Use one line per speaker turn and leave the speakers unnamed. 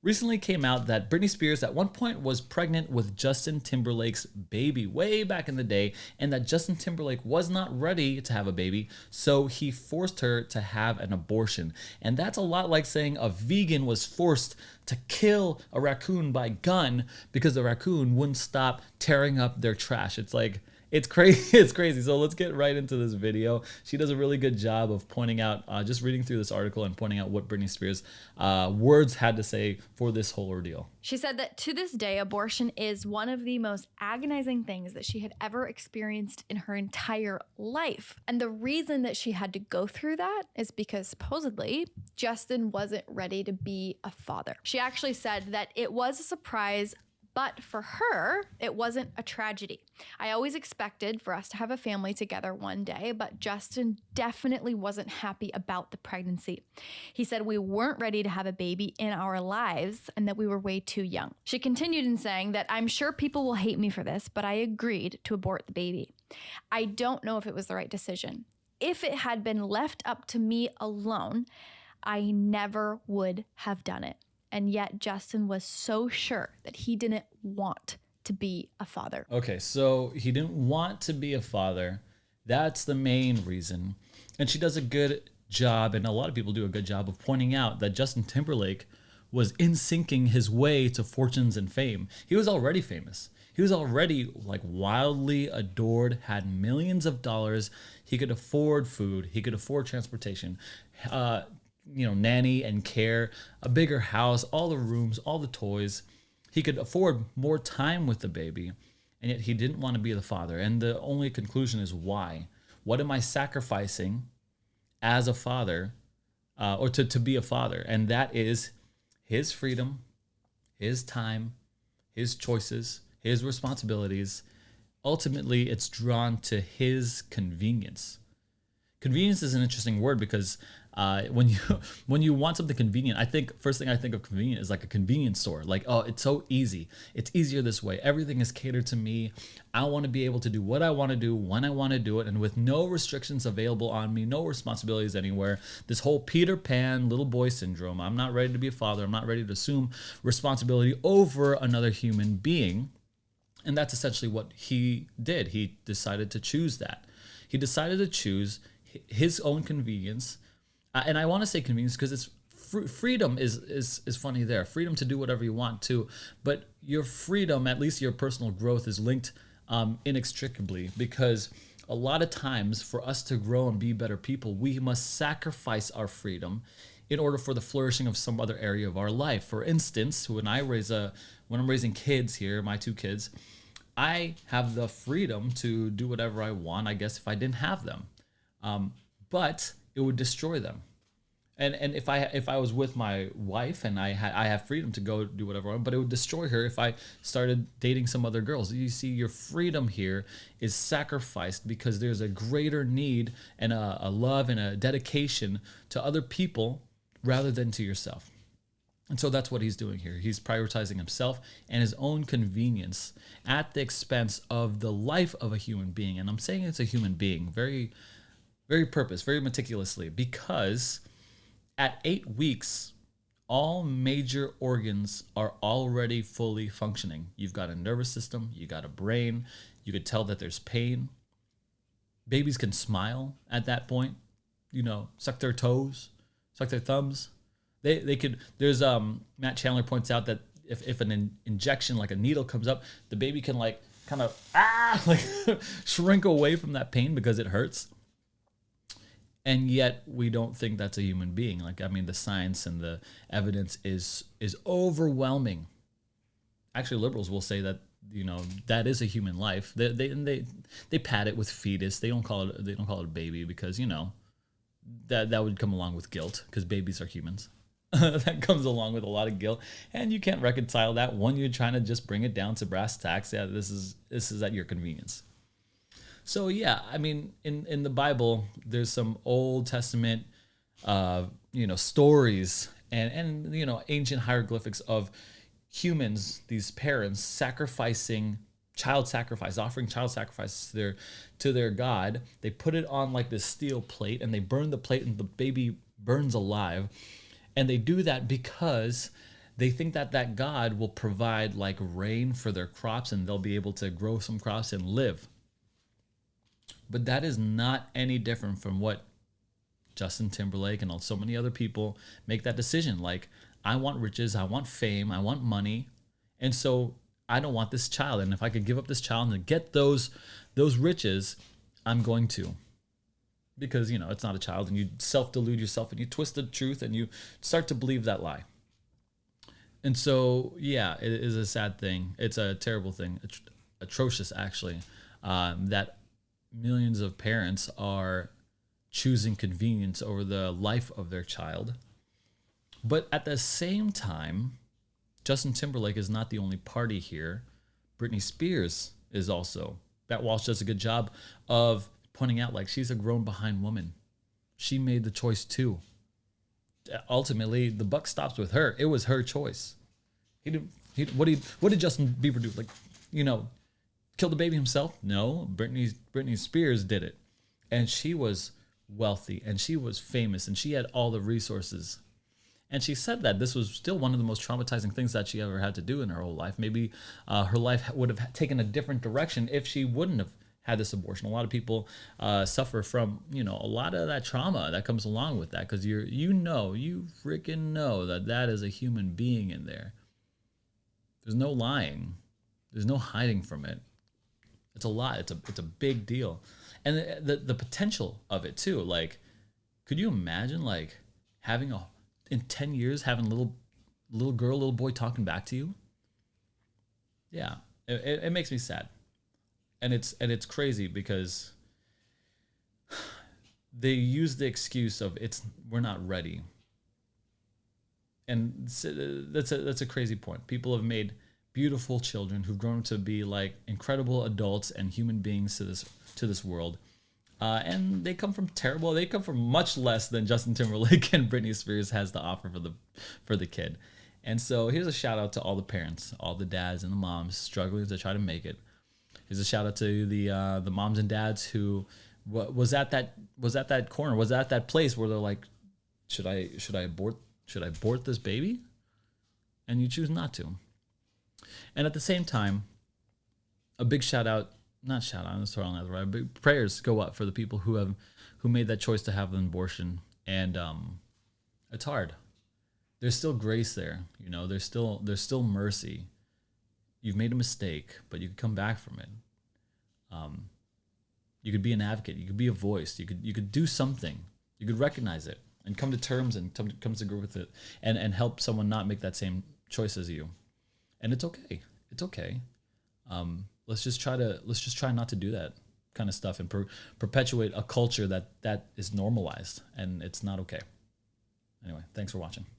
Recently came out that Britney Spears at one point was pregnant with Justin Timberlake's baby way back in the day, and that Justin Timberlake was not ready to have a baby, so he forced her to have an abortion. And that's a lot like saying a vegan was forced to kill a raccoon by gun because the raccoon wouldn't stop tearing up their trash. It's like, it's crazy. It's crazy. So let's get right into this video. She does a really good job of pointing out, just reading through this article and pointing out what Britney Spears' words had to say for this whole ordeal.
She said that to this day, abortion is one of the most agonizing things that she had ever experienced in her entire life. And the reason that she had to go through that is because supposedly Justin wasn't ready to be a father. She actually said that it was a surprise, but for her, it wasn't a tragedy. I always expected for us to have a family together one day, but Justin definitely wasn't happy about the pregnancy. He said we weren't ready to have a baby in our lives and that we were way too young. She continued in saying that I'm sure people will hate me for this, but I agreed to abort the baby. I don't know if it was the right decision. If it had been left up to me alone, I never would have done it. And yet Justin was so sure that he didn't want to be a father.
Okay, so he didn't want to be a father. That's the main reason. And she does a good job, and a lot of people do a good job of pointing out that Justin Timberlake was in syncing his way to fortunes and fame. He was already famous. He was already like wildly adored, had millions of dollars. He could afford food. He could afford transportation. Nanny and care, a bigger house, all the rooms, all the toys. He could afford more time with the baby, and yet he didn't want to be the father. And the only conclusion is why? What am I sacrificing as a father, or to be a father? And that is his freedom, his time, his choices, his responsibilities. Ultimately, it's drawn to his convenience. Convenience is an interesting word because when you want something convenient, first thing I think of convenient is like a convenience store. Like, oh, it's so easy. It's easier this way. Everything is catered to me. I want to be able to do what I want to do when I want to do it, and with no restrictions available on me, no responsibilities anywhere. This whole Peter Pan little boy syndrome. I'm not ready to be a father. I'm not ready to assume responsibility over another human being. And that's essentially what he did. He decided to choose that. He decided to choose his own convenience. And I want to say convenience because it's freedom is funny there. Freedom to do whatever you want to, but your freedom, at least your personal growth, is linked inextricably, because a lot of times for us to grow and be better people, we must sacrifice our freedom in order for the flourishing of some other area of our life. For instance, when I'm raising kids here, my two kids, I have the freedom to do whatever I want, I guess, if I didn't have them. But it would destroy them. And if I was with my wife and I have freedom to go do whatever I want, but it would destroy her if I started dating some other girls. You see, your freedom here is sacrificed because there's a greater need and a love and a dedication to other people rather than to yourself. And so that's what he's doing here. He's prioritizing himself and his own convenience at the expense of the life of a human being. And I'm saying it's a human being, very, very very meticulously, because at 8 weeks, all major organs are already fully functioning. You've got a nervous system, you got a brain, you could tell that there's pain. Babies can smile at that point, suck their toes, suck their thumbs. They could, there's, Matt Chandler points out that if an injection, like a needle comes up, the baby can kind of shrink away from that pain because it hurts. And yet we don't think that's a human being. The science and the evidence is overwhelming. Actually, liberals will say that that is a human life. They pat it with fetus. They don't call it a baby because that would come along with guilt, because babies are humans. That comes along with a lot of guilt, and you can't reconcile that when you're trying to just bring it down to brass tacks. Yeah, this is at your convenience. So yeah, in the Bible, there's some Old Testament, stories and ancient hieroglyphics of humans, these parents offering child sacrifices to their God. They put it on like this steel plate and they burn the plate and the baby burns alive. And they do that because They think that that God will provide like rain for their crops and they'll be able to grow some crops and live. But that is not any different from what Justin Timberlake and so many other people make that decision. Like, I want riches, I want fame, I want money. And so I don't want this child. And if I could give up this child and get those riches, I'm going to. Because, you know, it's not a child, and you self-delude yourself and you twist the truth and you start to believe that lie. And so, yeah, it is a sad thing. It's a terrible thing, atrocious actually, that millions of parents are choosing convenience over the life of their child. But at the same time, Justin Timberlake is not the only party here. Britney Spears is also. Bat Walsh does a good job of pointing out, like, she's a grown behind woman. She made the choice too. Ultimately, the buck stops with her. It was her choice. What did Justin Bieber do? Like, you know, kill the baby himself? No, Britney Spears did it. And she was wealthy and she was famous and she had all the resources. And she said that this was still one of the most traumatizing things that she ever had to do in her whole life. Maybe her life would have taken a different direction if she wouldn't have had this abortion. A lot of people suffer from, you know, a lot of that trauma that comes along with that, because you freaking know that is a human being in there. There's no lying. There's no hiding from it. It's a lot. It's a big deal. And the potential of it too. Like, could you imagine like in 10 years having little girl, little boy talking back to you? Yeah, it makes me sad. And it's crazy because they use the excuse of we're not ready. And that's a crazy point. People have made beautiful children who've grown up to be like incredible adults and human beings to this world. And they come from much less than Justin Timberlake and Britney Spears has to offer for the kid. And so here's a shout out to all the parents, all the dads and the moms struggling to try to make it. Here's a shout out to the moms and dads who was at that corner, was at that place where they're like, should I abort this baby? And you choose not to. And at the same time, a big big prayers go up for the people who made that choice to have an abortion. And it's hard. There's still grace there, you know. There's still mercy. You've made a mistake, but you could come back from it. You could be an advocate. You could be a voice. You could do something. You could recognize it and come to terms and come to agree with it, and help someone not make that same choice as you. And it's okay. It's okay. Let's just try not to do that kind of stuff and perpetuate a culture that is normalized, and it's not okay. Anyway, thanks for watching.